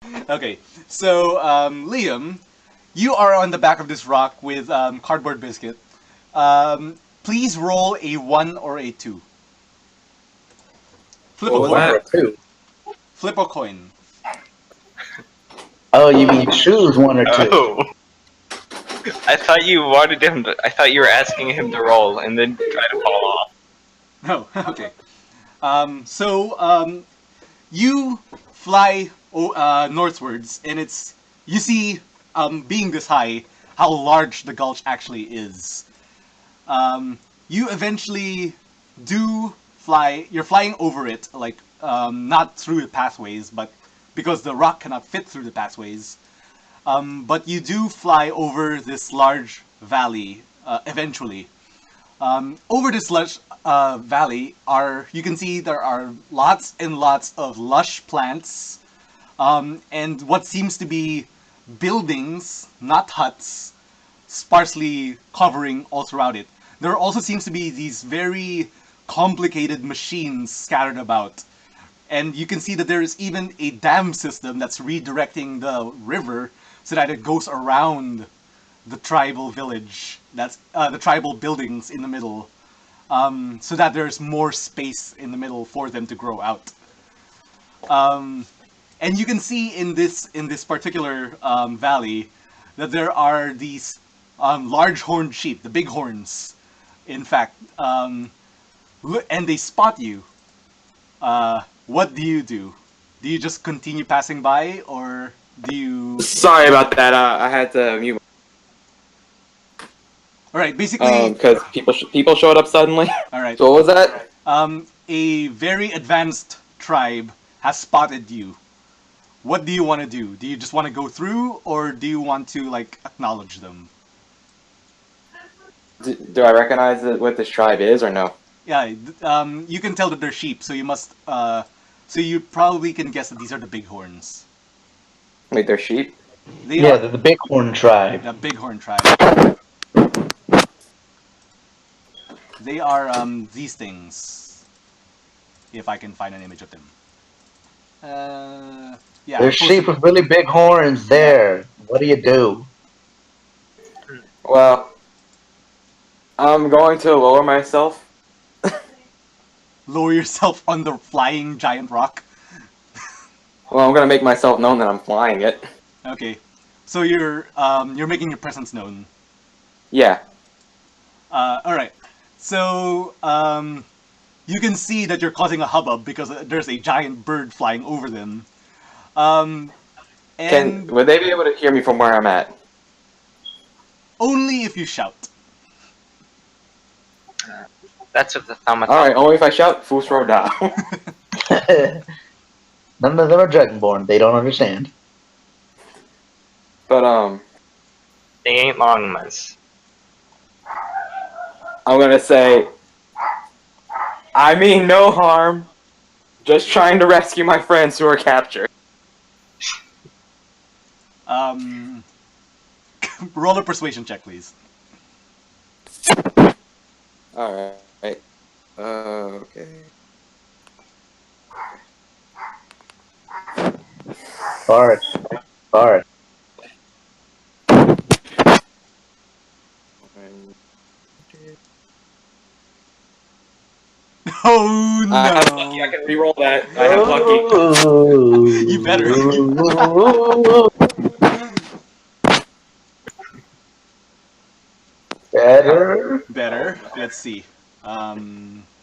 Okay, so Liam, you are on the back of this rock with cardboard biscuit. Please roll a one or a two. Flip a What was coin. One or that? two? Flip a coin. Oh, you mean choose one or two? Oh, I thought you wanted him to. I thought you were asking him to roll and then try to fall off. Oh, okay. So you fly northwards, and you see, being this high, how large the gulch actually is. You eventually do fly. You're flying over it, like not through the pathways, but because the rock cannot fit through the pathways. But you do fly over this large valley eventually. Over this lush valley are you can see there are lots and lots of lush plants and what seems to be buildings, not huts, sparsely covering all throughout it. There also seems to be these very complicated machines scattered about. And you can see that there is even a dam system that's redirecting the river so that it goes around the tribal village. That's the tribal buildings in the middle, so that there's more space in the middle for them to grow out. And you can see in this particular valley that there are these large horned sheep, the bighorns, in fact, and they spot you. What do you do? Do you just continue passing by, or do you? Sorry about that. I had to mute All right, basically, because people showed up suddenly. all right. So what was that? A very advanced tribe has spotted you. What do you want to do? Do you just want to go through, or do you want to like acknowledge them? Do I recognize what this tribe is or no? Yeah, you can tell that they're sheep, so you must. So you probably can guess that these are the bighorns. Wait, they're sheep. They Yeah, are the Bighorn tribe. the bighorn tribe. They are these things. If I can find an image of them. Yeah, There's sheep with really big horns there. What do you do? Well, I'm going to lower myself. lower yourself on the flying giant rock. Well, I'm gonna make myself known that I'm flying it. Okay, so you're making your presence known. Yeah. All right. So you can see that you're causing a hubbub because there's a giant bird flying over them. And Would they be able to hear me from where I'm at? only if you shout. That's what the thumb. All right. Only if I shout, fools throw down. None of them are dragonborn. They don't understand. But They ain't longmas. I'm gonna say, I mean no harm. Just trying to rescue my friends who are captured. Roll a persuasion check, please. All right. Okay. Bard. Bard. Oh no! I have lucky. I can re-roll that. I have lucky. You better. Better. Better. Let's see.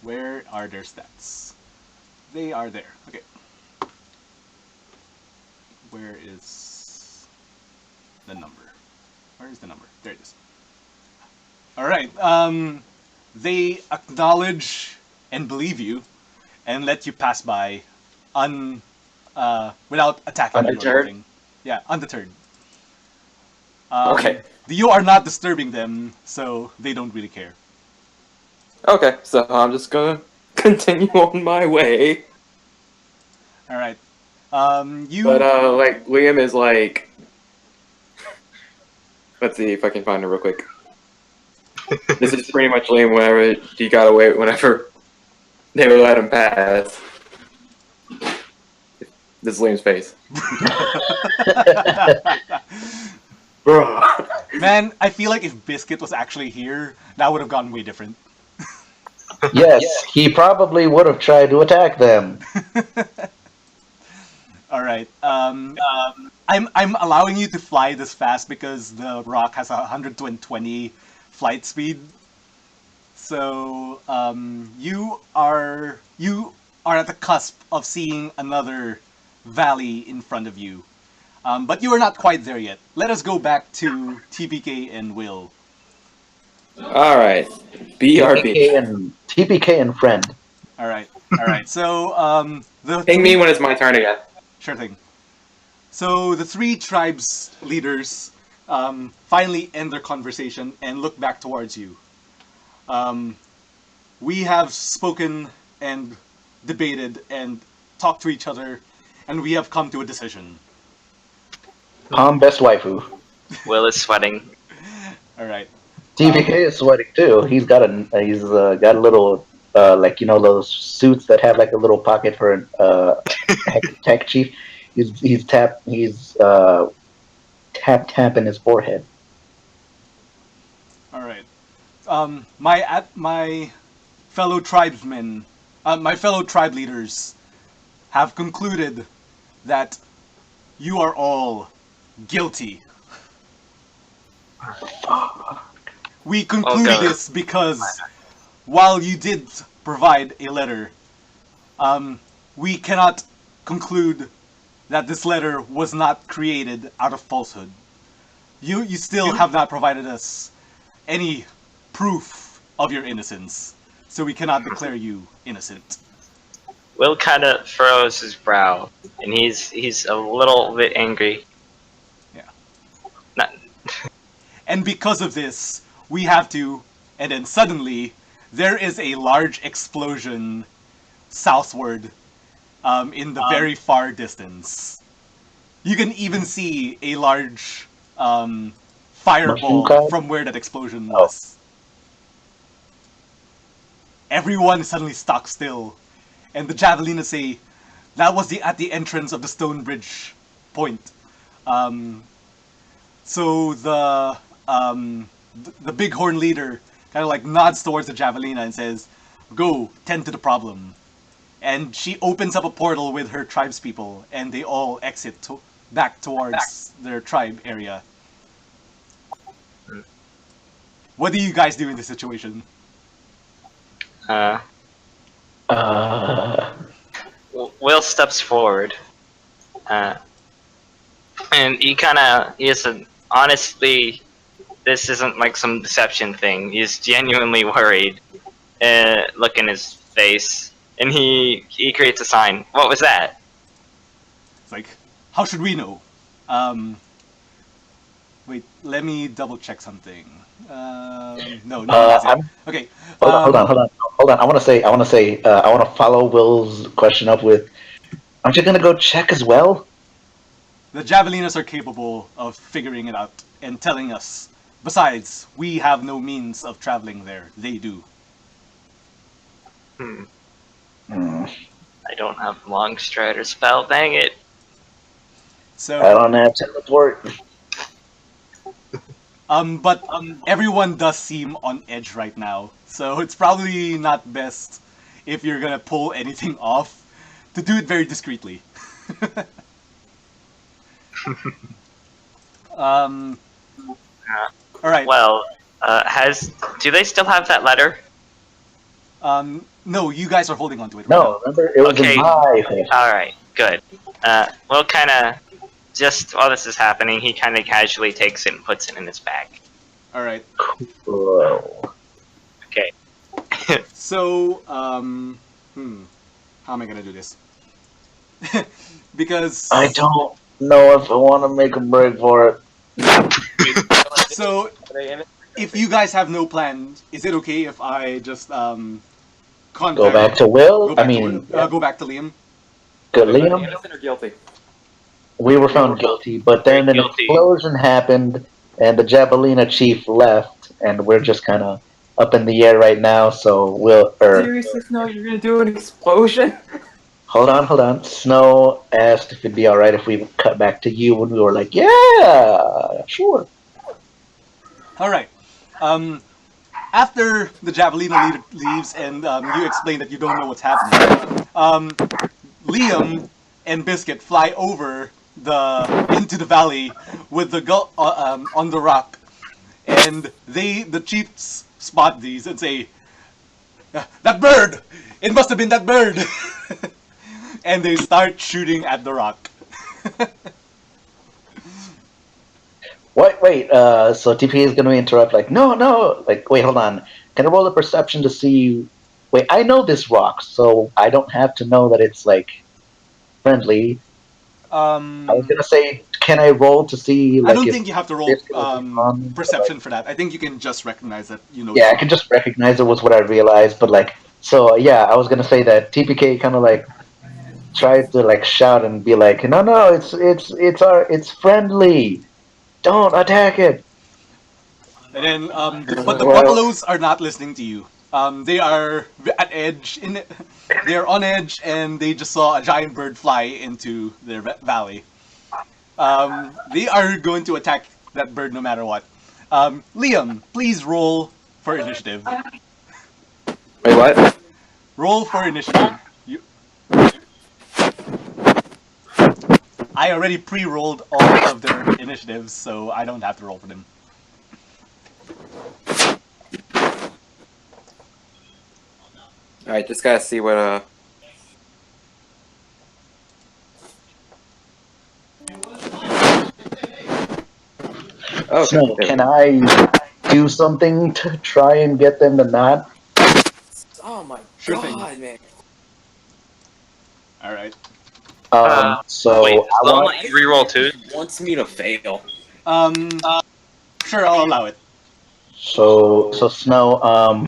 Where are their stats? They are there. Okay. Where is the number? Where is the number? There it is. All right. They acknowledge and believe you, and let you pass by, without attacking you or Undeterred? anything. Yeah, undeterred. Okay. You are not disturbing them, so they don't really care. Okay. So I'm just gonna continue on my way. All right. You. But like Liam is like, let's see if I can find her real quick. This is pretty much Liam whenever he got away, whenever they would let him pass. This is Liam's face. Bro. Man, I feel like if Biscuit was actually here, that would have gone way different. Yes, he probably would have tried to attack them. All right. I'm allowing you to fly this fast because the rock has 120 flight speed. So you are at the cusp of seeing another valley in front of you, but you are not quite there yet. Let us go back to TPK and Will. Alright. BRB. TPK and friend. All right. So the Ping me when it's my turn again. Sure thing. So the three tribes leaders finally end their conversation and look back towards you. We have spoken and debated and talked to each other, and we have come to a decision. Palm best waifu. Will is sweating. All right. TPK is sweating too. He's got a little like those suits that have like a little pocket for an tech chief. He's tapping his forehead. All right. My fellow tribesmen, my fellow tribe leaders, have concluded that you are all guilty. We conclude Okay. this because while you did provide a letter, we cannot conclude that this letter was not created out of falsehood. You still have not provided us any proof of your innocence, so we cannot declare you innocent. Will kind of furrows his brow, and he's a little bit angry. Yeah. Not, And because of this, we have to, and then suddenly, there is a large explosion southward in the very far distance. You can even see a large fireball cloud? from where that explosion was. Everyone suddenly stock still, and the Javelinas say that was at the entrance of the stone bridge point. So the bighorn leader kind of like nods towards the Javelina and says, "Go, tend to the problem." And she opens up a portal with her tribespeople, and they all exit back towards their tribe area. What do you guys do in this situation? Will steps forward, and he is honestly, this isn't like some deception thing. He's genuinely worried. Look in his face, and he creates a sign. What was that? It's like, how should we know? Wait, let me double check something. No, that's it. Okay. Hold on. I want to follow Will's question up with, aren't you gonna go check as well? The Javelinas are capable of figuring it out and telling us. Besides, we have no means of traveling there. They do. I don't have long strider spell. Dang it. So, I don't have teleport. but everyone does seem on edge right now. So it's probably not best if you're gonna pull anything off to do it very discreetly. All right. Well, do they still have that letter? No, you guys are holding on to it. No, remember it was Okay. in my head. All right, good. Will kind of just while this is happening, he kind of casually takes it and puts it in his bag. All right. Whoa. Okay. So, how am I gonna do this? Because I don't know if I want to make a break for it. so if you guys have no plan, is it okay if I just contact? Go back to Will. Go back I to mean, Will. Go back to Liam. good Liam. Innocent or guilty? We were found guilty, but then an Guilty. explosion happened, and the Javelina chief left, and we're just kind of up in the air right now. So Seriously, no, you're gonna do an explosion? Hold on. Snow asked if it'd be alright if we cut back to you when we were like, yeah, sure. All right. Um, After the Javelino leader leaves and you explain that you don't know what's happening, Liam and Biscuit fly over into the valley with the on the rock, and the chiefs spot these and say, "That bird! It must have been that bird!" And they start shooting at the rock. Wait, so TP is gonna interrupt, like, no, like, wait, hold on. Can I roll a perception to see? Wait, I know this rock, so I don't have to know that it's, like, friendly. I was gonna say, can I roll to see, like, I don't if think you have to roll this was on, perception for that. I think you can just recognize that you know. yeah, I can just recognize it was what I realized, but, like, so, yeah, I was gonna say that TPK kind of, like, tried to, like, shout and be like, no, it's friendly. Don't attack it. And then, but the Well, buffaloes are not listening to you. They are at edge. They're on edge, and they just saw a giant bird fly into their valley. They are going to attack that bird no matter what. Liam, please roll for initiative. wait, what? Roll for initiative. I already pre-rolled all of their initiatives, so I don't have to roll for them. Alright, just gotta see what, Oh, So, okay. can I do something to try and get them to not? Oh my Sure thing. man. All right. So Wait, I does Lone want. let you reroll too? Wants me to fail. Sure, I'll allow it. So Snow.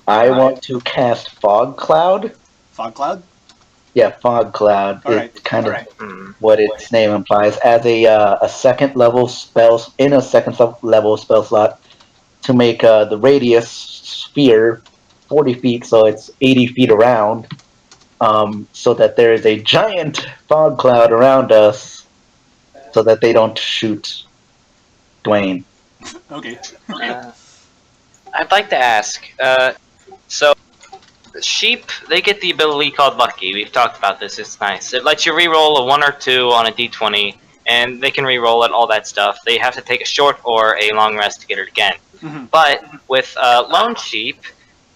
I want to cast Fog Cloud. Fog cloud. Yeah, Fog Cloud. All right. It's kind of Hmm. what its name implies. As a second level spell in a second level spell slot to make the radius sphere 40 feet, so it's 80 feet around. So that there is a giant fog cloud around us, so that they don't shoot Dwayne. Okay. I'd like to ask. So sheep, they get the ability called Lucky. We've talked about this. It's nice. It lets you reroll a 1 or 2 on a d20, and they can reroll it, all that stuff. They have to take a short or a long rest to get it again. Mhm. But with Lone Sheep,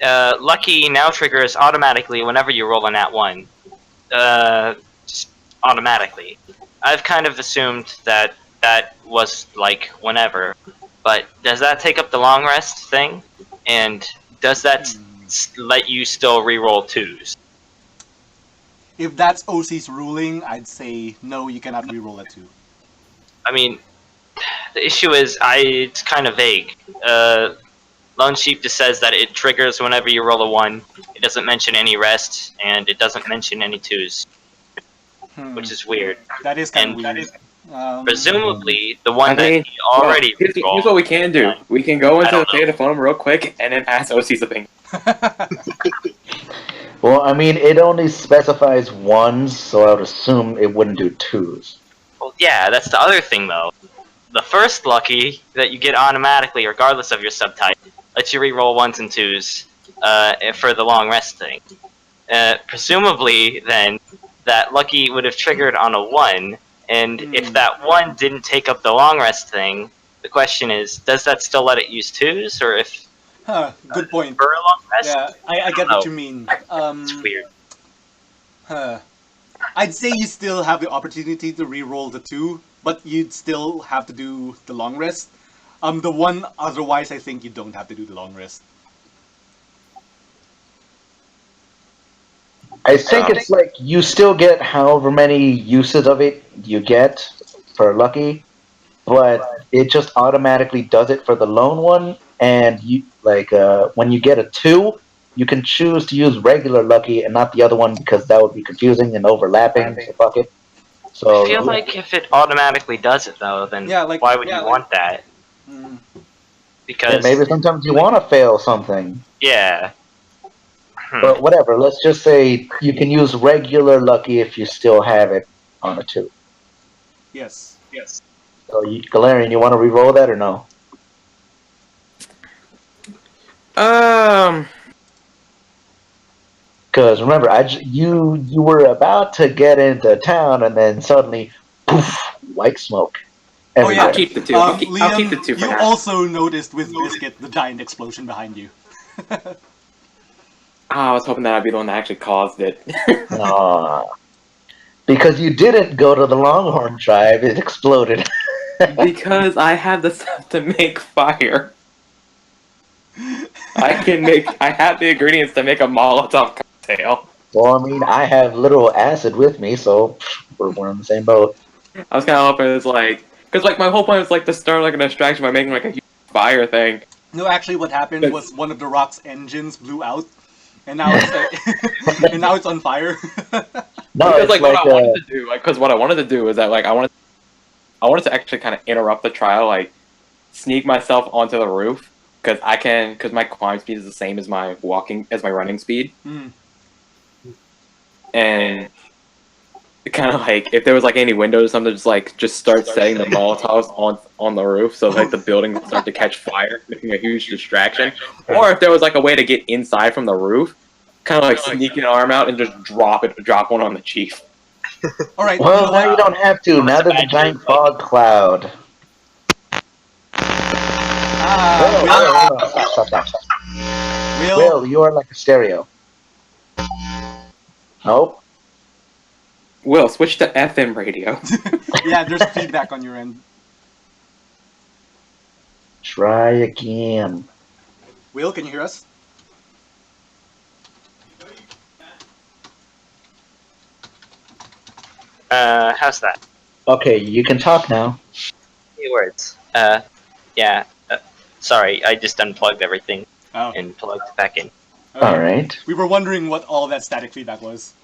Lucky now triggers automatically whenever you roll a nat 1. Just automatically. I've kind of assumed that that was like whenever. But does that take up the long rest thing? And does that let you still reroll 2s? If that's OC's ruling, I'd say no. You cannot reroll that too. I mean, the issue is it's kind of vague. Lone Sheep just says that it triggers whenever you roll a 1. It doesn't mention any rest, and it doesn't mention any 2s, which is weird. That is kind of And weird. presumably, the one I mean, that you already here's rerolled. what we can do. We can go I into the don't know. Fate of Foam real quick and then ask OC's opinion. Well, I mean, it only specifies ones, so I would assume it wouldn't do twos. Well, yeah, that's the other thing, though. The first Lucky that you get automatically, regardless of your subtype, lets you reroll 1s and 2s for the long rest thing. Presumably, then, that Lucky would have triggered on a 1, and if that 1 didn't take up the long rest thing, the question is, does that still let it use 2s, or if Good point. for a long rest? Yeah, I get what you mean. It's weird. I'd say you still have the opportunity to re-roll the 2, but you'd still have to do the long rest. The 1, otherwise, I think you don't have to do the long rest. I think it's like you still get however many uses of it you get for Lucky, but it just automatically does it for the lone one. And you when you get a 2, you can choose to use regular Lucky and not the other one because that would be confusing and overlapping. So fuck it. So I feel like if it automatically does it, though, then why would you want that? Because maybe sometimes you want to fail something. yeah. But whatever. Let's just say you can use regular lucky if you still have it on a 2. Yes. So, Galarian, you want to re-roll that or no? Um, Because remember, you were about to get into town, and then suddenly, poof, white smoke Oh yeah. I'll everywhere. keep the 2. I'll keep Liam, the 2 for you now. also noticed with Biscuit the giant explosion behind you. I was hoping that I'd be the one that actually caused it. Aw. Because you didn't go to the Longhorn tribe, it exploded. Because I have the stuff to make fire. I have the ingredients to make a Molotov cocktail. Well, I mean, I have literal acid with me, so we're on the same boat. I was kind of hoping it's like, because like my whole point was like to start like a distraction by making like a huge fire thing. No, actually, what happened was one of the rock's engines blew out, and now it's and now it's on fire. No, Because it's like like, what I wanted to do, like because what I wanted to do is that like I wanted to actually kind of interrupt the trial, like sneak myself onto the roof because my climb speed is the same as my running speed, Mm. and kind of like if there was like any windows or something, just start setting the Molotovs on the roof so like the building would start to catch fire, making a huge distraction. Or if there was like a way to get inside from the roof, kind of like sneak an arm out and just drop one on the chief. All right. well, you know now you what? don't have to. Now there's a giant fog cloud. Stop. Will, you are like a stereo. Nope. Will, switch to FM radio. Yeah, there's feedback on your end. Try again. Will, can you hear us? How's that? Okay, you can talk now. Few words. Yeah. Sorry, I just unplugged everything Oh. and plugged it back in. Okay. Alright. We were wondering what all that static feedback was.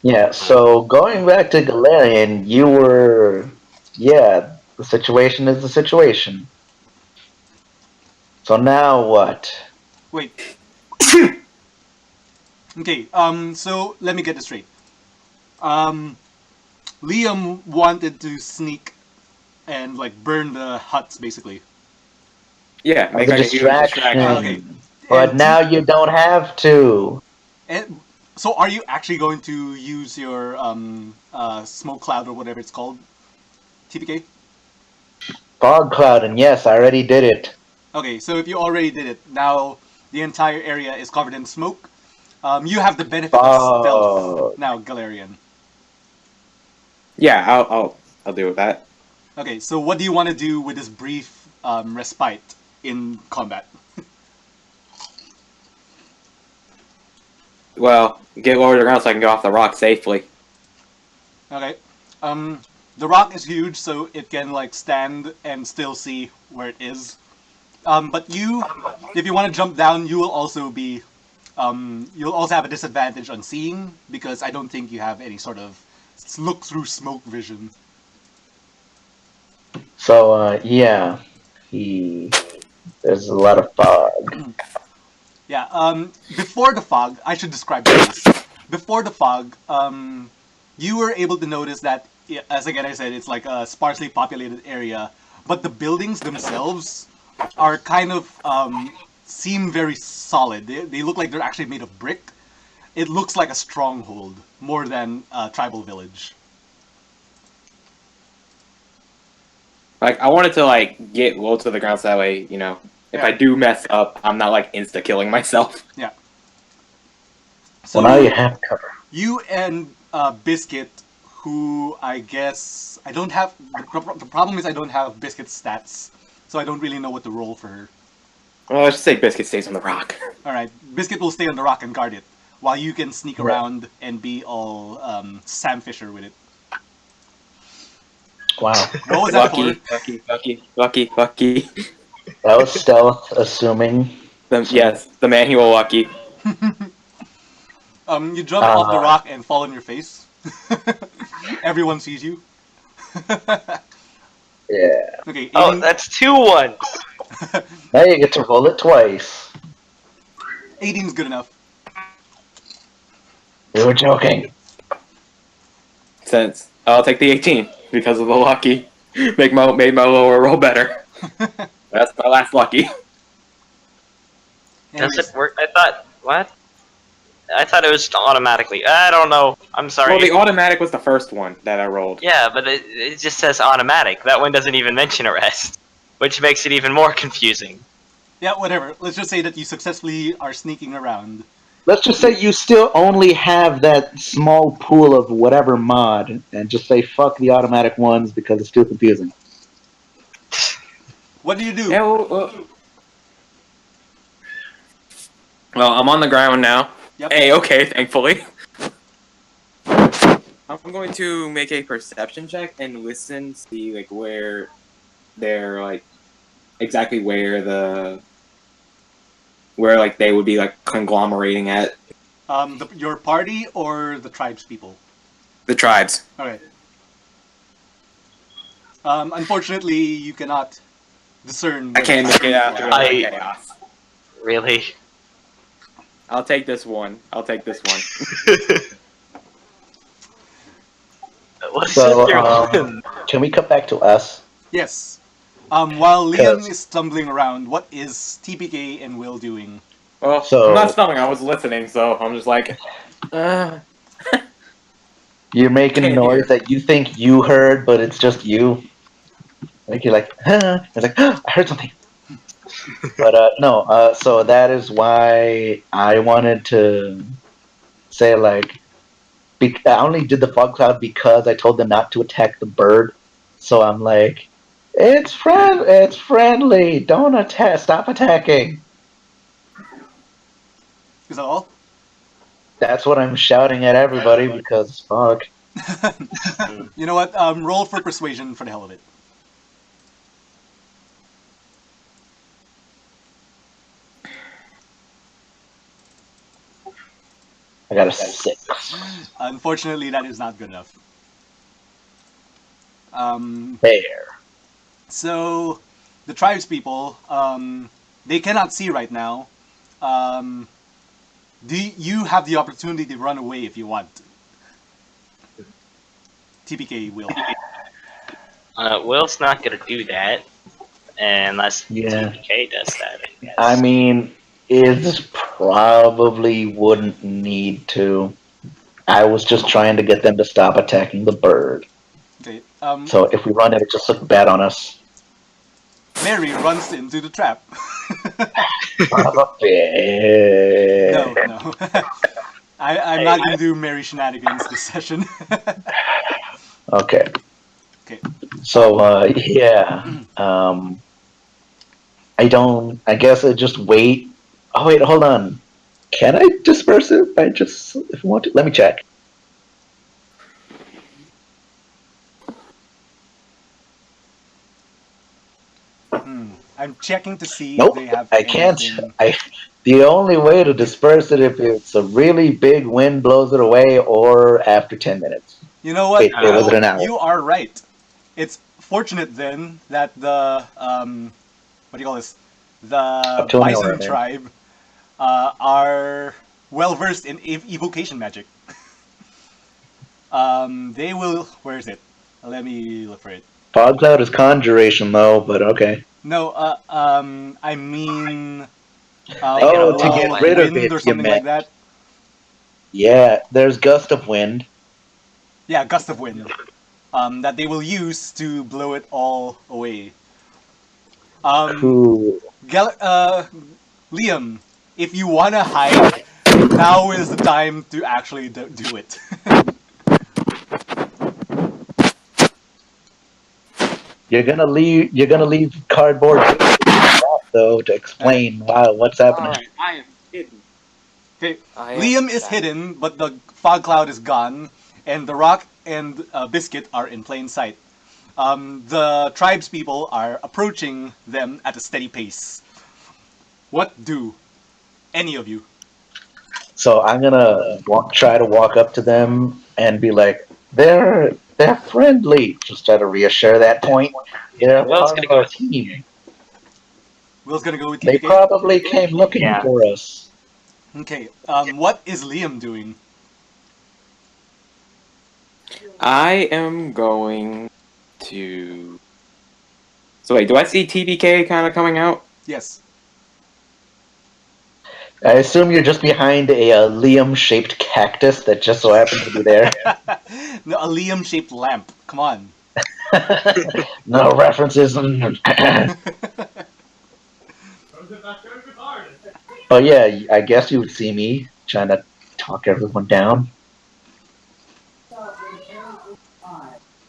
Yeah, so going back to Galarian, you were. Yeah, the situation is the situation. So now what? Wait. Okay. So let me get this straight. Liam wanted to sneak and like burn the huts, basically. Yeah, make The like a huge distraction. Okay. But And now you don't have to. And so, are you actually going to use your smoke cloud or whatever it's called, TPK? Fog cloud, and yes, I already did it. Okay, so if you already did it, now the entire area is covered in smoke. You have the benefit of stealth now, Galarian. Yeah, I'll deal with that. Okay, so what do you want to do with this brief respite in combat? Well, get lower to the ground so I can go off the rock safely. Okay, the rock is huge, so it can like stand and still see where it is. But if you want to jump down, you will also be, you'll also have a disadvantage on seeing because I don't think you have any sort of look through smoke vision. So, yeah. There's a lot of fog. Yeah. Before the fog, I should describe this. Before the fog, you were able to notice that, as again I said, it's like a sparsely populated area, but the buildings themselves are kind of seem very solid. They look like they're actually made of brick. It looks like a stronghold more than a tribal village. Like I wanted to like get low to the ground so that way, you know, if Yeah. I do mess up, I'm not like insta killing myself. Yeah. So Well, now you have cover. you and Biscuit, who I guess I don't have. The problem is I don't have Biscuit's stats, so I don't really know what to roll for her. Well, let's just say Biscuit stays on the rock. All right, Biscuit will stay on the rock and guard it, while you can sneak Right. around and be all Sam Fisher with it. Wow. What was that Lucky, for? lucky. That was stealth, assuming. Yes, the man he will lucky. You jump off the rock and fall on your face. Everyone sees you. Yeah. Okay. Oh, Aiden, that's 2-1. Now you get to roll it twice. 18's good enough. We were joking. Since I'll take the 18 because of the lucky. Made my lower roll better. That's my last lucky. Does Anyways, it work? I thought what? I thought it was automatically. I don't know. I'm sorry. Well, the automatic was the first one that I rolled. Yeah, but it just says automatic. That one doesn't even mention arrest, which makes it even more confusing. yeah, whatever. Let's just say that you successfully are sneaking around. Let's just say you still only have that small pool of whatever mod, and just say fuck the automatic ones because it's too confusing. What do you do? Yeah, well, I'm on the ground now. Yep. Hey, okay, thankfully. I'm going to make a perception check and listen, see like where they're like exactly where like they would be like conglomerating at Your party or the tribes people? the tribes. Okay. Unfortunately, you cannot discern. I where can't the make it tribes out people through are. I- the chaos. Really? I'll take this one. What's So, your can we cut back to us? Yes. While Liam 'Cause- is stumbling around, what is TPK and Will doing? Well, So- I'm not stumbling. I was listening, so I'm just like, You're making a Can't noise hear. that you think you heard, but it's just you. Like you're like, huh? It's like, I heard something. But no. So that is why I wanted to say like, I only did the fog cloud because I told them not to attack the bird. So I'm like, it's friendly. Don't attack. Stop attacking. Is that all? That's what I'm shouting at everybody because fuck. You know what? Roll for persuasion for the hell of it. I got a 6. Unfortunately, that is not good enough. There. So, the tribes people, they cannot see right now. Do you have the opportunity to run away if you want? TPK will. Will's not gonna do that unless Yeah. TPK does that. I guess. I mean, it probably wouldn't need to. I was just trying to get them to stop attacking the bird. Okay. So if we run it, it just looks bad on us. Mary runs into the trap. Son of a bitch. No. I'm not gonna do Mary shenanigans this session. Okay. Okay. So yeah. I guess I just wait. Oh wait, hold on. Can I disperse it? If I want to, let me check. I'm checking to see Nope, if they have I can't. anything. The only way to disperse it if it's a really big wind blows it away, or after 10 minutes. You know what? Wait, was it an hour? You are right. It's fortunate then that the what do you call this? The Up to an hour, Bison man. tribe are well versed in evocation magic. They will. Where is it? Let me look for it. Fog cloud is conjuration though, but okay. No, I mean, Oh, to get rid of wind it, or you something like meant. that. Yeah, there's gust of wind. Yeah, gust of wind. That they will use to blow it all away. Cool. Liam, if you wanna hide, now is the time to actually do it. You're gonna leave cardboard though to explain what's happening. alright, I am hidden. Okay, I Liam is hidden, but the fog cloud is gone, and the rock and biscuit are in plain sight. The tribes people are approaching them at a steady pace. What do any of you? So I'm gonna try to walk up to them and be like, they're friendly. Just try to reassure that point. They're Will's part gonna of go our with team. Will's gonna go with They TPK. probably came looking Yeah. for us. Okay. What is Liam doing? I am going to. So wait, do I see TBK kind of coming out? Yes. I assume you're just behind a Liam-shaped cactus that just so happens to be there. No, a Liam-shaped lamp. Come on. No references. Oh yeah, I guess you would see me trying to talk everyone down.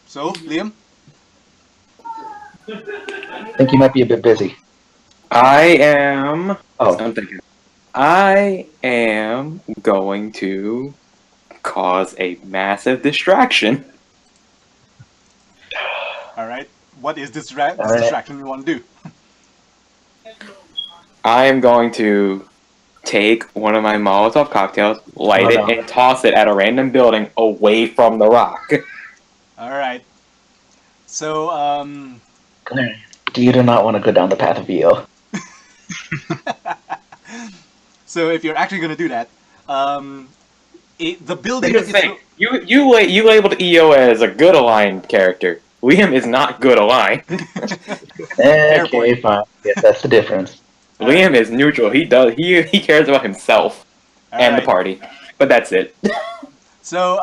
So, Liam? I think you might be a bit busy. I am. Oh, I'm thinking. I am going to cause a massive distraction. Alright. What is this Alright. distraction you want to do? I am going to take one of my Molotov cocktails, light Oh, it, no. and toss it at a random building away from the rock. Alright. So, You do not want to go down the path of EO. so if you're actually going to do that, the building Here's that the thing: you labeled EO as a good aligned character. Liam is not good aligned. Okay, point. fine. Yes, that's the difference. Liam is neutral. He cares about himself and the party, but that's it. So,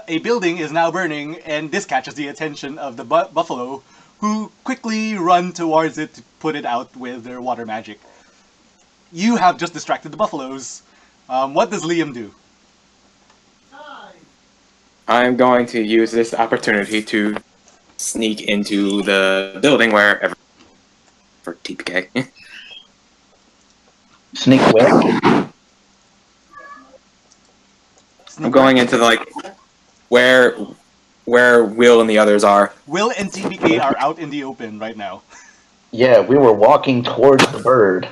a building is now burning, and this catches the attention of the buffalo, who quickly run towards it to put it out with their water magic. You have just distracted the buffaloes. What does Liam do? I'm going to use this opportunity to sneak into the building wherever for TPK. Sneak where? I'm going into where Will and the others are. Will and TBK are out in the open right now. Yeah, we were walking towards the bird.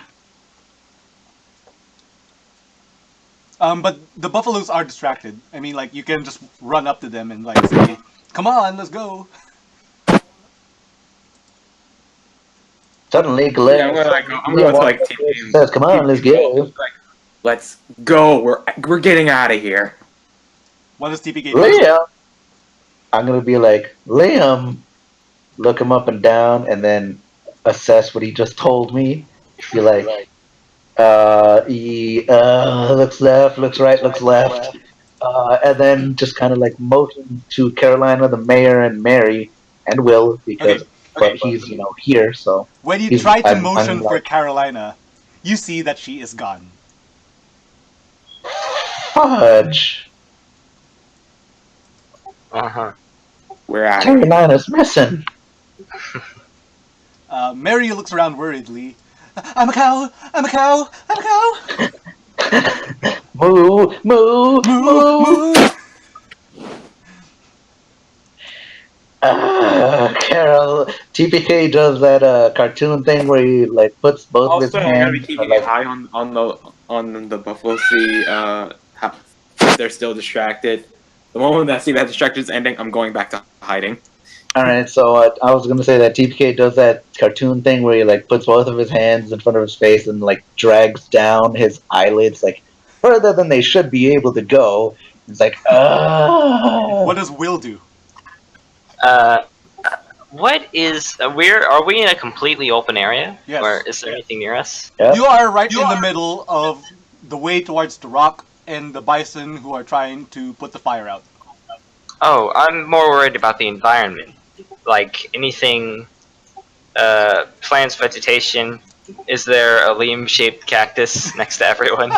But the buffaloes are distracted. I mean, like, you can just run up to them and, like, say, come on, let's go. Suddenly, Glenn Yeah, I'm going to TPK. says, "Come on, let's go." Let's go. We're getting out of here. What does TPK do? Liam, I'm gonna be like, Liam, look him up and down, and then assess what he just told me. Be like, looks left, looks right, looks left, and then just kind of like motion to Carolina, the mayor, and Mary, and Will because but he's here, so When you try to motion for Carolina, you see that she is gone. fudge. We're out. Carolina's missing. Mary looks around worriedly. I'm a cow! I'm a cow! I'm a cow! Moo, moo, moo. Carol, TPK does that cartoon thing where he like puts both of his Also, I'm gonna be hands. keeping an eye on the buffalo. See, how they're still distracted. The moment that I see that distraction is ending, I'm going back to hiding. All right, so I was gonna say that TPK does that cartoon thing where he like puts both of his hands in front of his face and like drags down his eyelids like further than they should be able to go. It's like, What does Will do? What is are we in a completely open area? Yes. Or is there anything near us? Yep. You are right in the middle of the way towards the rock and the bison who are trying to put the fire out. Oh, I'm more worried about the environment. Like anything, plants, vegetation. Is there a Liam-shaped cactus next to everyone?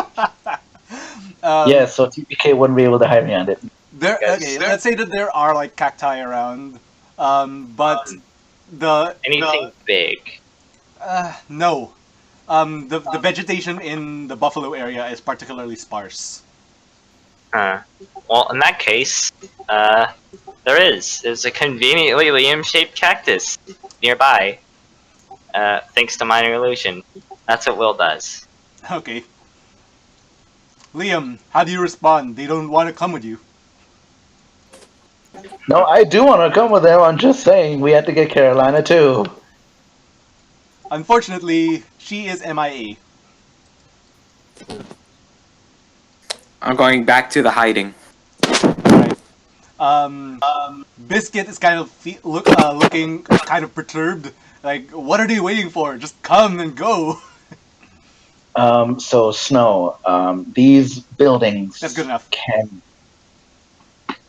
Yeah, so TPK wouldn't be able to hide behind it. Let's say that there are like cacti around, but Anything big? no. The vegetation in the buffalo area is particularly sparse. Well, in that case, there's a conveniently Liam-shaped cactus nearby. Thanks to minor illusion. That's what Will does. Okay. Liam, how do you respond? They don't want to come with you. No, I do want to come with them. I'm just saying we have to get Carolina too. Unfortunately, she is MIA. I'm going back to the hiding. Right. Biscuit is kind of looking kind of perturbed. Like, what are they waiting for? Just come and go. So Snow, these buildings That's good enough.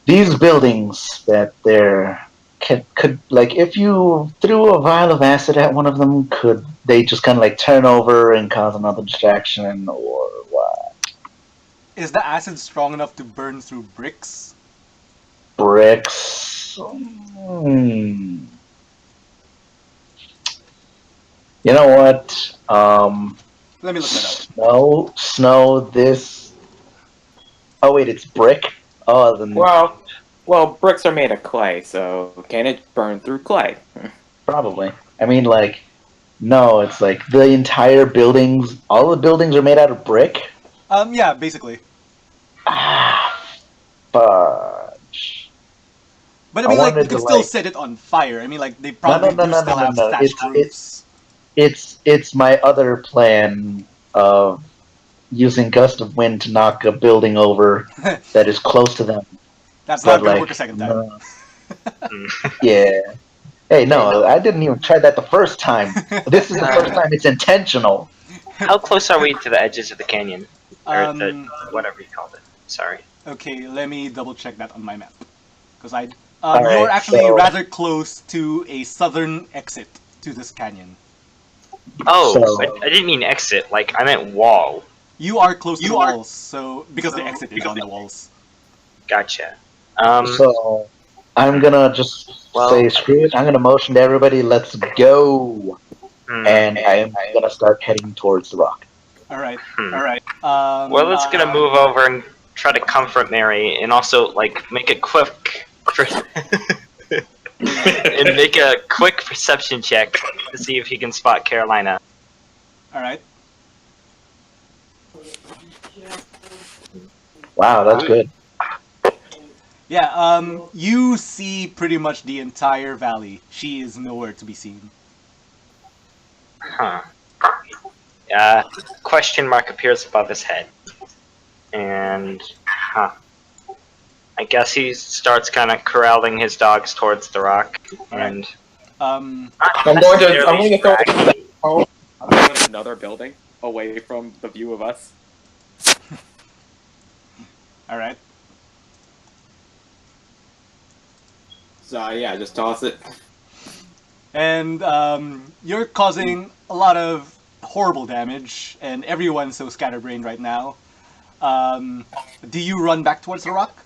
these buildings that they're could like if you threw a vial of acid at one of them, could they just kind of like turn over and cause another distraction, or what? Is the acid strong enough to burn through bricks? Bricks. Hmm. You know what? Let me look that up. Snow. This. Oh wait, it's brick. Oh, then Well, bricks are made of clay, so can it burn through clay? probably. I mean, like, no, it's like the entire buildings. All the buildings are made out of brick. Yeah, basically. Ah, fudge. But I mean, like, you wanted can to still like. set it on fire. I mean, like, they No, probably no, do no, no, still no, no, have no. thatched roofs. It's my other plan of using gust of wind to knock a building over that is close to them. That's But not gonna work a like, second time. no, yeah. Hey, no, I didn't even try that the first time. This is the first time it's intentional. How close are we to the edges of the canyon? Or the Um, whatever you called it. Sorry. okay, let me double check that on my map. Because All you're right, actually so- rather close to a southern exit to this canyon. Oh, So- I didn't mean exit. Like I meant wall. You are close to the walls, so because the exit is on the walls. Gotcha. So I'm gonna just Well- say screw it. I'm gonna motion to everybody. Let's go, and I'm gonna start heading towards the rock. All right. All right. Well, let's gonna move over and try to comfort Mary, and also like make a quick and make a quick perception check to see if he can spot Carolina. All right. Wow, that's good. Yeah. You see pretty much the entire valley. She is nowhere to be seen. Huh. Question mark appears above his head, and I guess he starts kind of corralling his dogs towards the rock, and Um. I'm going to throw Scraggly. another building away from the view of us. All right. So yeah, just toss it. And you're causing a lot of horrible damage, and everyone's so scatterbrained right now. Do you run back towards the rock?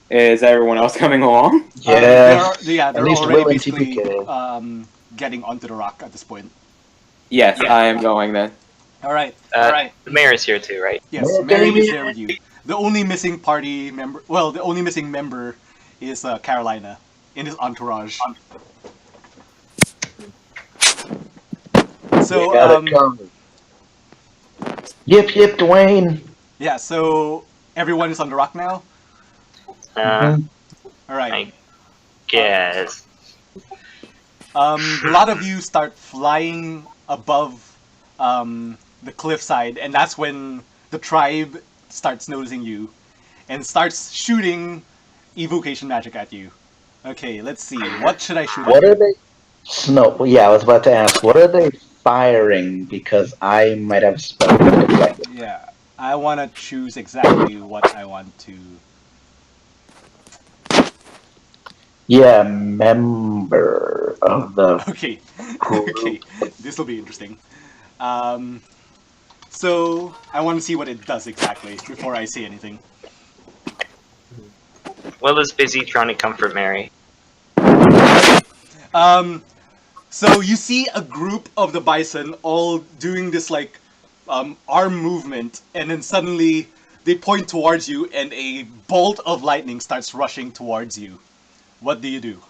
Is everyone else coming along? Yeah, they're at least already willing to basically be good. getting onto the rock at this point. Yes, I am going then. All right. The mayor's here too, right? Yes, Yeah, Mary baby. is there with you. The only missing party member, well, the only missing member is Carolina in his entourage. So, We got it covered. Yip yip, Dwayne. yeah, so everyone is on the rock now? Uh, All right. I guess. A lot of you start flying above the cliffside, and that's when the tribe starts noticing you and starts shooting evocation magic at you. Okay, let's see. What should I shoot What at? are they? Snow. Yeah, I was about to ask. What are they firing? Because I might have a spell. Yeah, I want to choose exactly what I want to. Yeah, member of the. Okay, okay, this will be interesting. So I want to see what it does exactly before I say anything. Will is busy trying to comfort Mary. So you see a group of the bison all doing this like arm movement, and then suddenly they point towards you, and a bolt of lightning starts rushing towards you. What do you do?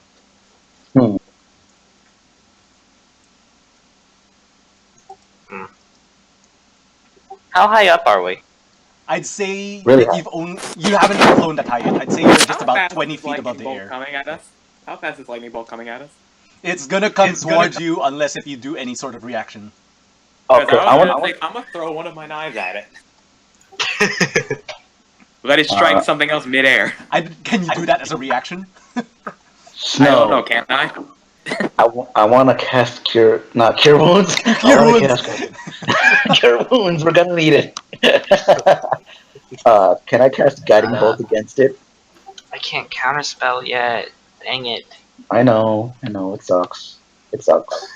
How high up are we? I'd say Really that you haven't flown that high yet. I'd say you're just How about fast 20 is feet above lightning the bolt air. coming at us? How fast is lightning bolt coming at us? It's gonna come towards you unless if you do any sort of reaction. Okay, I want. I'm gonna throw one of my knives at it. Let it strike something else midair. Can you do that as a reaction? Snow. I don't know, can't I? I want to cast not cure wounds. Cure I want wounds. to cast cure wounds. We're gonna need it. Can I cast guiding bolt against it? I can't counterspell yet. Dang it. I know, it sucks. It sucks.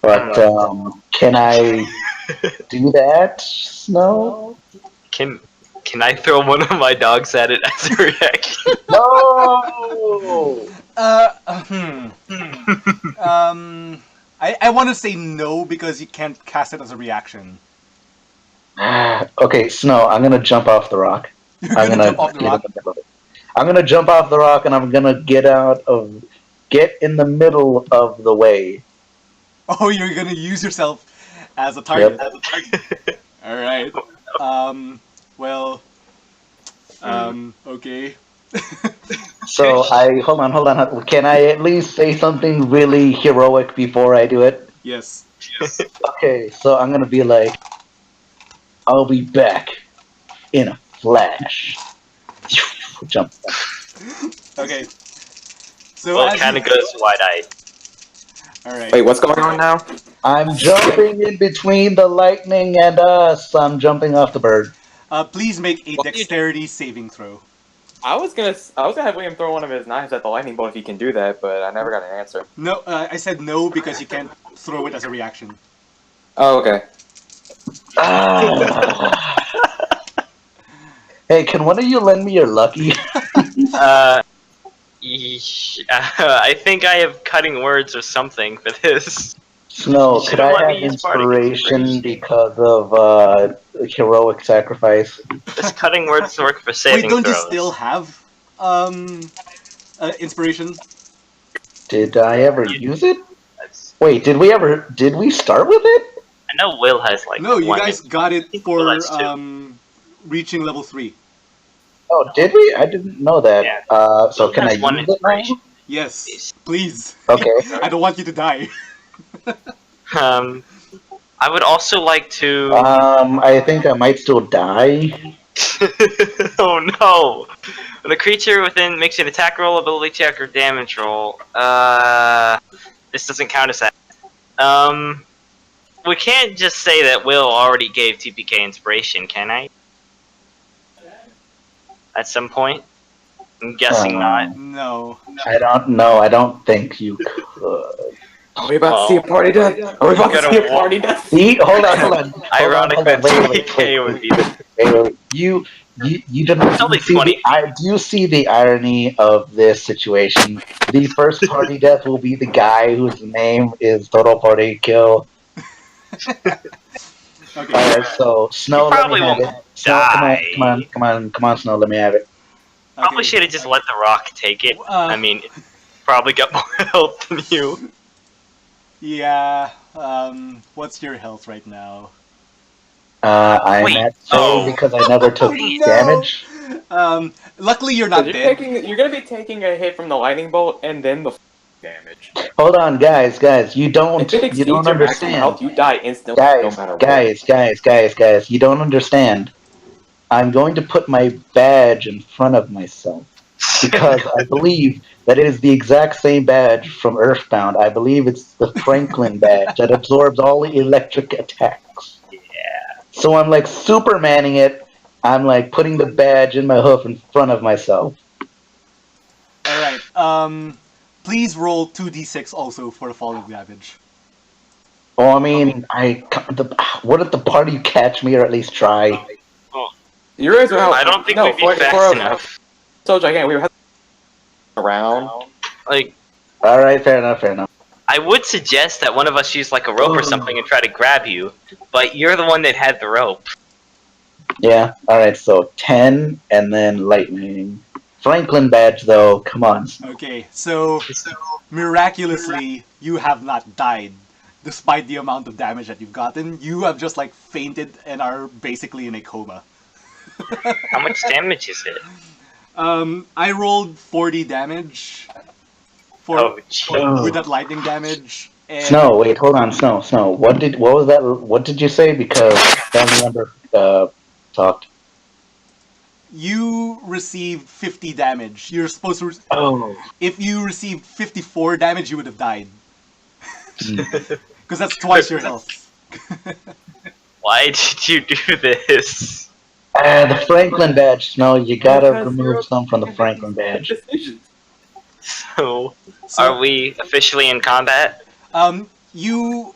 But can I do that, Snow? Can I throw one of my dogs at it as a reaction? No. I want to say no because you can't cast it as a reaction. Okay, Snow. I'm gonna jump off the rock. You're gonna jump off the rock? I'm gonna jump off the rock and I'm gonna get in the middle of the way. Oh, you're gonna use yourself as a target. Yep. All right. Well. Okay. So hold on. Can I at least say something really heroic before I do it? Yes. Okay, so I'm gonna be like, I'll be back in a flash. Jump. Okay. So Well, as it kind of you- goes wide-eyed. All right. Wait, what's going on now? I'm jumping in between the lightning and us. I'm jumping off the bird. Please make a What do you- dexterity saving throw. I was gonna have William throw one of his knives at the lightning bolt if he can do that, but I never got an answer. No, I said no because you can't throw it as a reaction. Oh, okay. Hey, can one of you lend me your lucky? I think I have cutting words or something for this. Snow, You could should've I let have me use bardic inspiration inspiration. because of heroic sacrifice? Does cutting words work for Wait, saving don't throws? you still have inspiration? Did I ever use it? That's- Wait, did we start with it? I know Will has like No, you one. guys got it think for Will has two. reaching level 3. Oh, did we? I didn't know that. Yeah. So Will can I has one use it now? inspiration. Yes, please. Okay. I don't want you to die. I would also like to. I think I might still die. Oh no! When a creature within makes an attack roll, ability check, or damage roll, this doesn't count as that. We can't just say that Will already gave TPK inspiration, can I? At some point? I'm guessing not. No. I don't know. I don't think you could. Are we about to see a party death? Are we about to Gotta see a walk- party death? See, hold on. Ironic Hold on, that wait. TPK would be the. Wait. You don't It's only see 20 do you see the irony of this situation? The first party death will be the guy whose name is Total Party Kill. Okay. Alright, so Snow, You let probably me have won't it. Snow, die. come on, Snow, let me have it. Probably Okay. should have just let the rock take it. I mean, probably got more health than you. Yeah. What's your health right now? I'm Wait, at 2 oh. because I never took No. damage. Luckily you're So not dead. you're gonna be taking a hit from the lightning bolt and then the damage. Hold on, guys, you don't If it exceeds your maximum understand. health, you die instantly, no matter what. Guys, you don't understand. I'm going to put my badge in front of myself because I believe that it is the exact same badge from Earthbound. I believe it's the Franklin badge that absorbs all the electric attacks. Yeah. So I'm like Supermaning it. I'm like putting the badge in my hoof in front of myself. Alright. Please roll 2d6 also for the falling damage. Well, I mean, wouldn't the party catch me or at least try? You guys are I don't think we'd be fast enough. So gigantic, we would have around. Like, Alright, fair enough. I would suggest that one of us use like a rope or something and try to grab you, but you're the one that had the rope. Yeah, alright, so 10 and then lightning. Franklin badge, though, come on. Okay, so miraculously you have not died. Despite the amount of damage that you've gotten, you have just like fainted and are basically in a coma. How much damage is it? I rolled 40 damage Oh, jeez. with that lightning damage. And Snow, wait, hold on, Snow. What was that? What did you say? Because family member talked. You received 50 damage. You're supposed to. Oh. If you received 54 damage, you would have died. Hmm. Because that's twice your health. Why did you do this? The Franklin badge. No, you gotta Because remove you're- some from the Franklin badge. Decisions. So, So, are we officially in combat? you,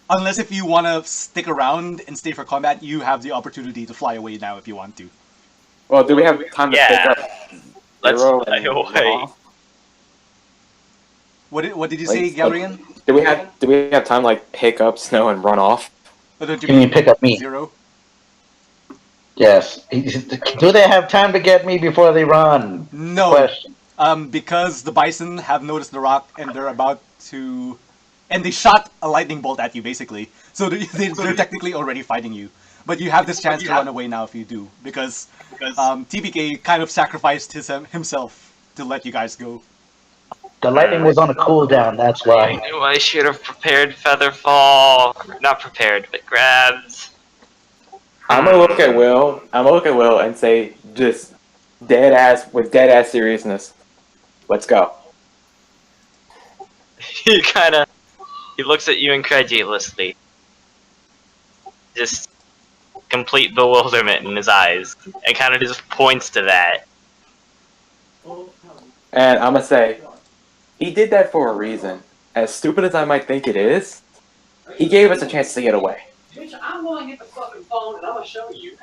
unless if you want to stick around and stay for combat, you have the opportunity to fly away now if you want to. Well, do we have time to pick Yeah. up Let's Zero fly and away. Ross? What did you say, Like, Galrian? Do we have time to, like, pick up Snow and run off? Or don't you You mean pick up me? Zero? Yes. Do they have time to get me before they run? No. Question. Because the bison have noticed the rock and they're about to, and they shot a lightning bolt at you basically. So they're technically already fighting you. But you have this chance to run away now if you do, because TPK kind of sacrificed himself to let you guys go. The lightning was on a cooldown, that's I why. knew I should have prepared Featherfall. Not prepared, but grabbed. I'm gonna look at Will. I'm gonna look at Will and say, just dead ass seriousness. Let's go. He looks at you incredulously. Just complete bewilderment in his eyes. And kind of just points to that. And I'm gonna say, he did that for a reason. As stupid as I might think it is, he gave us a chance to get away. Bitch, I'm going to get the fucking phone and I'm going to show you.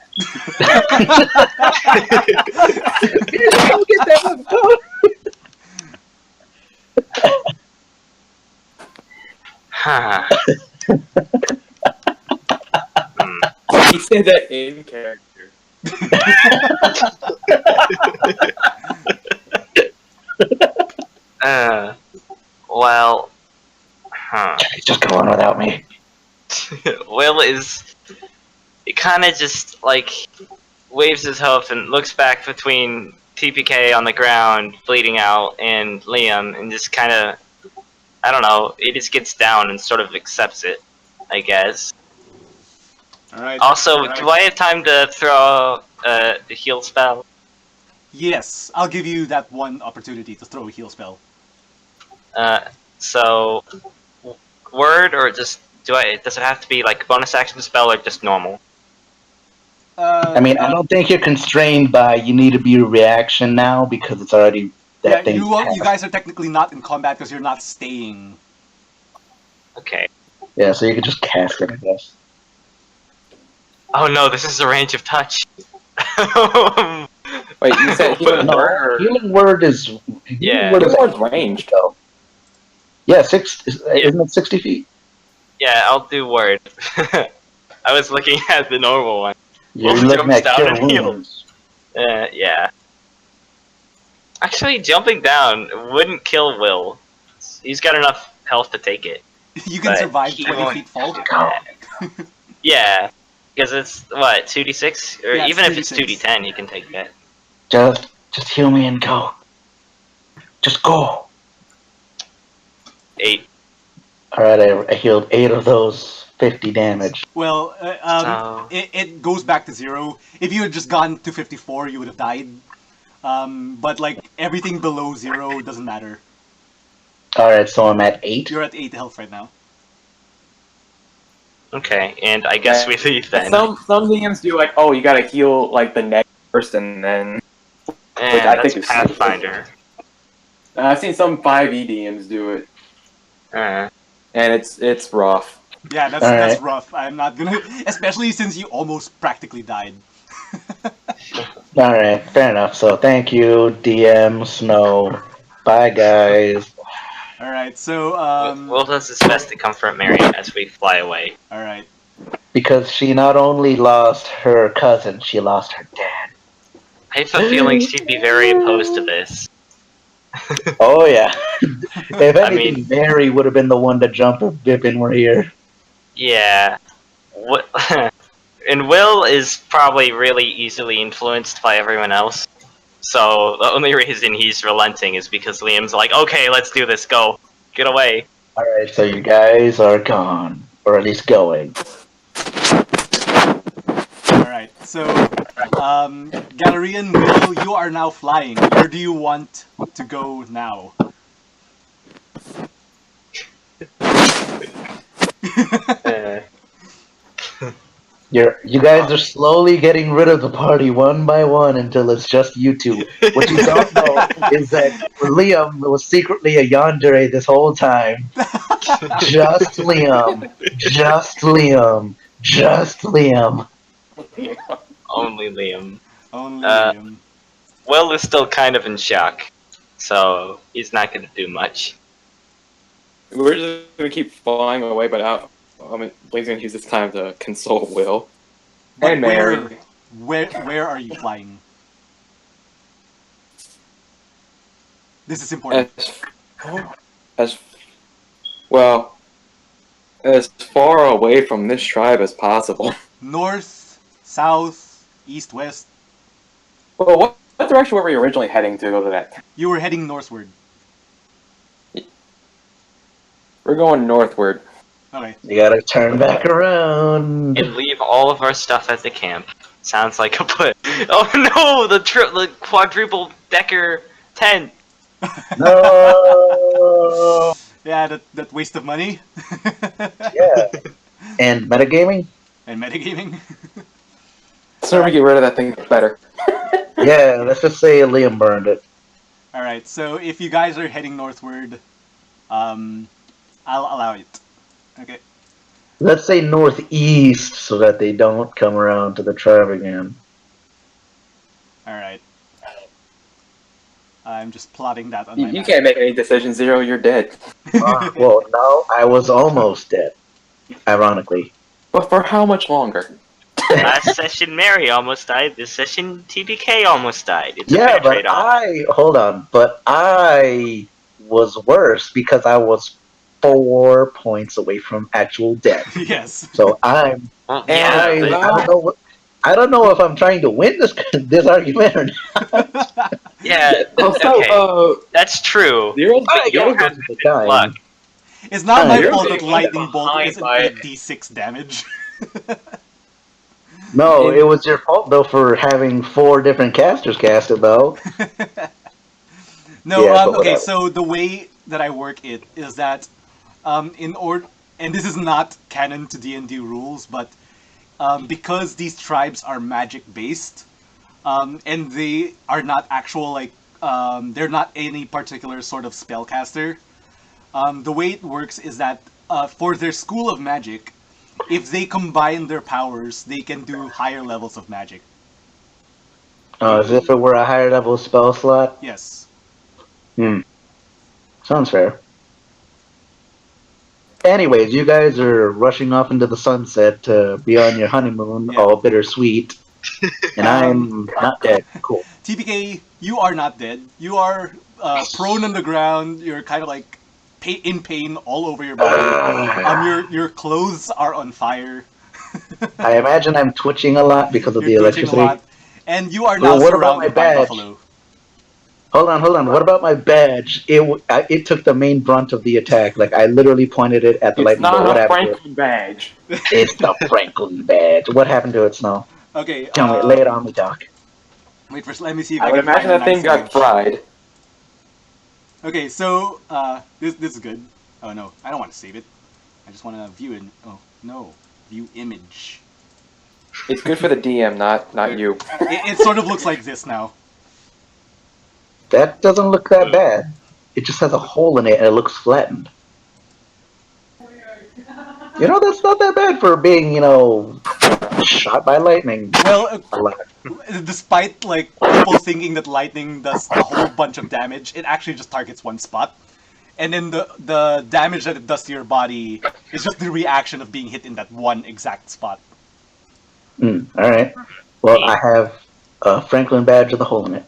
Go get that Huh. He said that in character. Well, huh. Just go on without me. Will he kind of just, like, waves his hoof and looks back between TPK on the ground, bleeding out, and Liam, and just kind of, I don't know, he just gets down and sort of accepts it, I guess. Alright. Also, do I have time to throw the heal spell? Yes, I'll give you that one opportunity to throw a heal spell. So, word, or just, does it have to be, like, bonus action spell, or just normal? I mean, I don't think you're constrained by you need to be a reaction now because it's already that yeah, thing. you guys are technically not in combat because you're not staying. Okay. Yeah, so you could just cast it, I guess. Oh no, this is a range of touch. Wait, you said healing No, word? healing word is Yeah. word is Healing word's ranged. though. Yeah, isn't it 60 feet? Yeah, I'll do word. I was looking at the normal one. You're Well, looking jumps at down cure and heals. wounds. Yeah. Actually, jumping down wouldn't kill Will. He's got enough health to take it. You can But survive he 20 won't feet fall. do that. Yeah, because it's, what, 2d6? Or Yeah, it's even if it's 2d6. 2d10, you can take that. Just heal me and go. Just go. 8. Alright, I healed 8 of those 50 damage. Well, So- it goes back to 0. If you had just gone to 54, you would have died. But like everything below 0 doesn't matter. Alright, so I'm at 8. You're at 8 health right now. Okay, and I guess we leave then. Some DMs do like, oh, you gotta heal like the neck first, and then And I that's think it's Pathfinder. I've seen some 5e DMs do it, Uh, and it's rough. Yeah, that's Alright. rough. I'm not gonna, especially since you almost practically died. Alright, fair enough. So thank you, DM Snow. Bye, guys. All right, so Will does his best to comfort Marion as we fly away. all right. Because she not only lost her cousin, she lost her dad. I have a feeling she'd be very opposed to this. Oh yeah. If I anything, mean- Mary would have been the one to jump if Bippin were here. Yeah. What? And Will is probably really easily influenced by everyone else. So the only reason he's relenting is because Liam's like, okay, let's do this, go. Get away. Alright, so you guys are gone. Or at least going. All right, so Galerian, Will, you are now flying. Where do you want to go now? Uh, You guys are slowly getting rid of the party one by one until it's just you two. What you don't know is that Liam was secretly a yandere this whole time. Just Liam. Just Liam. Just Liam. only Liam. Only Uh, Liam. Will is still kind of in shock, so he's not gonna do much. We're just gonna keep flying away, but out. I mean, Blaine's gonna use this time to console Will But and Mary. where are you flying? This is important. As well, as far away from this tribe as possible. North, south, east, west. Well, what direction were we originally heading to go to that? You were heading northward. We're going northward. Okay. You gotta turn back around. And leave all of our stuff at the camp. Sounds like a put. Oh no, the quadruple decker tent. No. Yeah, that waste of money. Yeah. And metagaming? And metagaming. So we get rid of that thing better. Yeah, let's just say Liam burned it. Alright, so if you guys are heading northward, I'll allow it. Okay. Let's say northeast so that they don't come around to the tribe again. Alright. I'm just plotting that on my You map. can't make any decisions, Zero. You're dead. Well, no, I was almost dead. Ironically. But for how much longer? Last session Mary almost died. This session TBK almost died. It's a Yeah, fair but trade-off. hold on, but I was worse because I was 4 points away from actual death. Yes. So I'm, Well, I, yeah, I don't know if I'm trying to win this argument or not. yeah. Also, Okay, that's true. Zero's But you Zero's have the time. luck. It's not my You're fault being that kind of lightning bolt behind isn't by- 8d6 damage. No, it was your fault though for having 4 different casters cast it though. No, Yeah, but okay, whatever. so the way that I work it is that in order, and this is not canon to D&D rules, but because these tribes are magic based, and they are not actual like they're not any particular sort of spellcaster. The way it works is that for their school of magic, if they combine their powers, they can do higher levels of magic. As if it were a higher level spell slot. Yes. Sounds fair. Anyways, you guys are rushing off into the sunset to be on your honeymoon, Yeah. all bittersweet. And I'm not dead. Cool. TPK, you are not dead. You are prone on the ground. You're kind of like in pain all over your body. Your clothes are on fire. I imagine I'm twitching a lot because of the You're twitching a electricity. lot, and you are Well, now what about my surrounded by badge? buffalo. Hold on. What about my badge? It took the main brunt of the attack. Like, I literally pointed it at the It's lightning bolt. not What a happened to it? Franklin badge. It's the Franklin badge. What happened to it, Snow? Okay. Tell me, lay it on me, Doc. Wait first. Let me see if I would can find imagine a that thing nice got image. fried. Okay, so this is good. Oh no, I don't want to save it. I just want to view it. Oh no, view image. It's good for the DM, not you. It sort of looks like this now. That doesn't look that bad. It just has a hole in it and it looks flattened. You know, that's not that bad for being, shot by lightning. Well, A lot. despite like people thinking that lightning does a whole bunch of damage, it actually just targets one spot. And then the damage that it does to your body is just the reaction of being hit in that one exact spot. Alright. Well, I have a Franklin badge with a hole in it.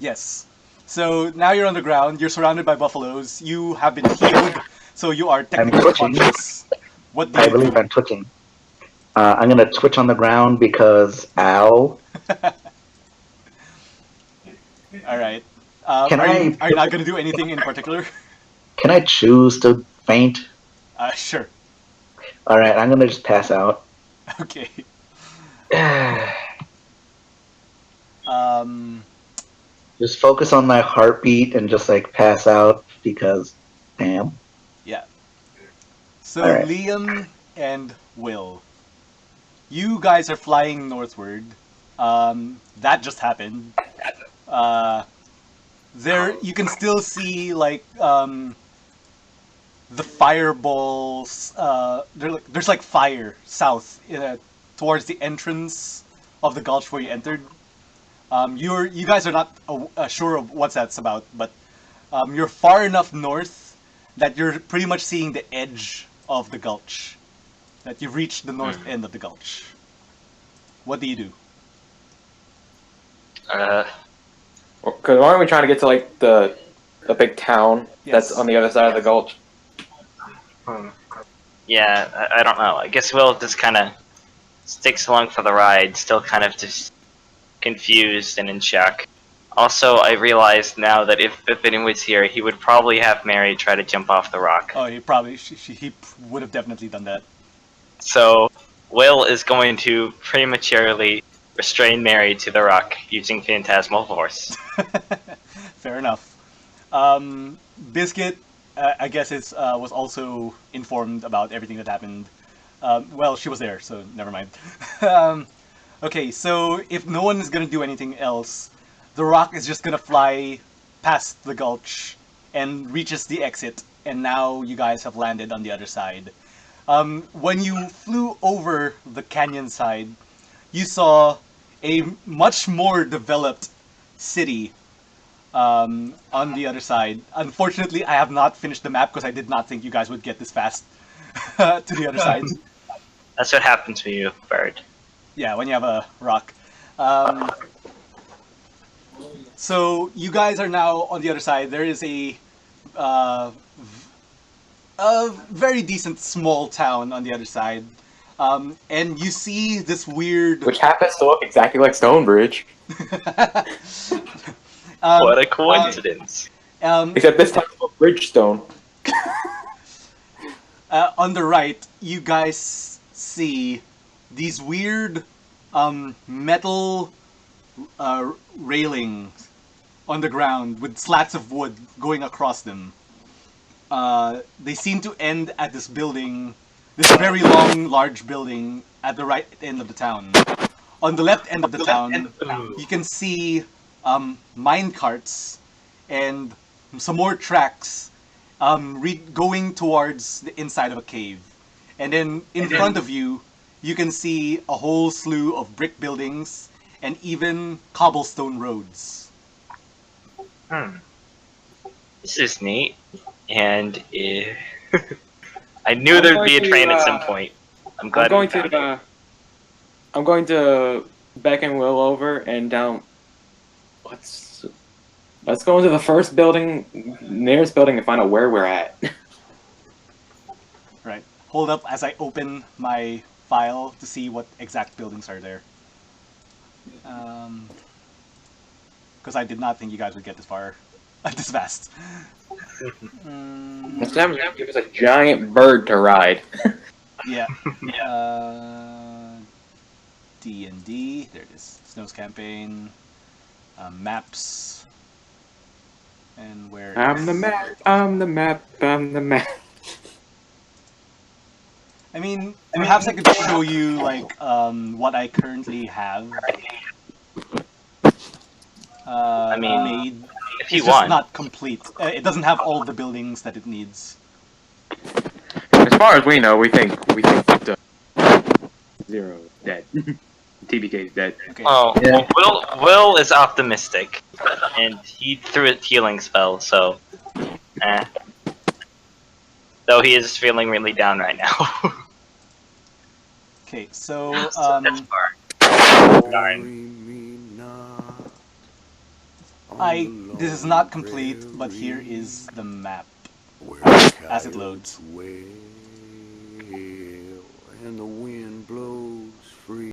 Yes. So now you're on the ground, you're surrounded by buffaloes, you have been healed, so you are technically twitching. conscious. What do I you believe do? I'm twitching. I'm gonna twitch on the ground because ow. Alright. Can are you I- not going to do anything in particular? Can I choose to faint? Sure. Alright, I'm gonna just pass out. Okay. Um, Just focus on my heartbeat and just like pass out because, damn. yeah. So All right. Liam and Will, you guys are flying northward. That just happened. Uh, there you can still see like the fireballs. There's like fire south towards the entrance of the gulch where you entered. You guys are not sure of what that's about, but you're far enough north that you're pretty much seeing the edge of the gulch. That you've reached the north end of the gulch. What do you do? Because aren't we trying to get to like the big town that's Yes. on the other side of the gulch? Yeah, I don't know. I guess Will just kind of sticks along for the ride, still kind of just confused and in shock. Also, I realized now that if Bitten was here, he would probably have Mary try to jump off the rock. Oh, he probably he would have definitely done that. So, Will is going to prematurely restrain Mary to the rock using Phantasmal Force. Fair enough. Biscuit, I guess it's was also informed about everything that happened. Well, she was there, so never mind. Okay, so if no one is gonna do anything else, the rock is just gonna fly past the gulch and reaches the exit, and now you guys have landed on the other side. When you flew over the canyon side, you saw a much more developed city on the other side. Unfortunately, I have not finished the map because I did not think you guys would get this fast to the other side. That's what happens to you, Bird. Yeah, when you have a rock. So you guys are now on the other side. There is uh, a very decent small town on the other side. And you see this weird. Which happens to look exactly like Stonebridge. What a coincidence. Except this time it's a Bridgestone. On the right, you guys see these weird metal railings on the ground with slats of wood going across them. They seem to end at this building, this very long, large building at the right end of the town. On the left end of the town, you can see mine carts and some more tracks going towards the inside of a cave. And then in front of you, you can see a whole slew of brick buildings and even cobblestone roads. This is neat. And I knew there'd be a train at some point. I'm glad we found it. I'm going to beckon Will over and down. Let's go into the first building, nearest building, and find out where we're at. Right. Hold up as I open my file to see what exact buildings are there. Because I did not think you guys would get this far, this fast. Next time, give us a giant bird to ride. Yeah. D&D. There it is. Snows campaign. Maps. And where I'm the map. I'm the map. I'm the map. I mean, perhaps I could show you like what I currently have. Made. If you It's just want. not complete. It doesnn't have all the buildings that it needs. As far as we know, we think Zero is dead. TBK is dead. Okay. Oh, Yeah. well, Will is optimistic, and he threw a healing spell, so, Though he is feeling really down right now. Okay, so That's far. Darn. this is not complete, but here is the map as it loads. And the wind blows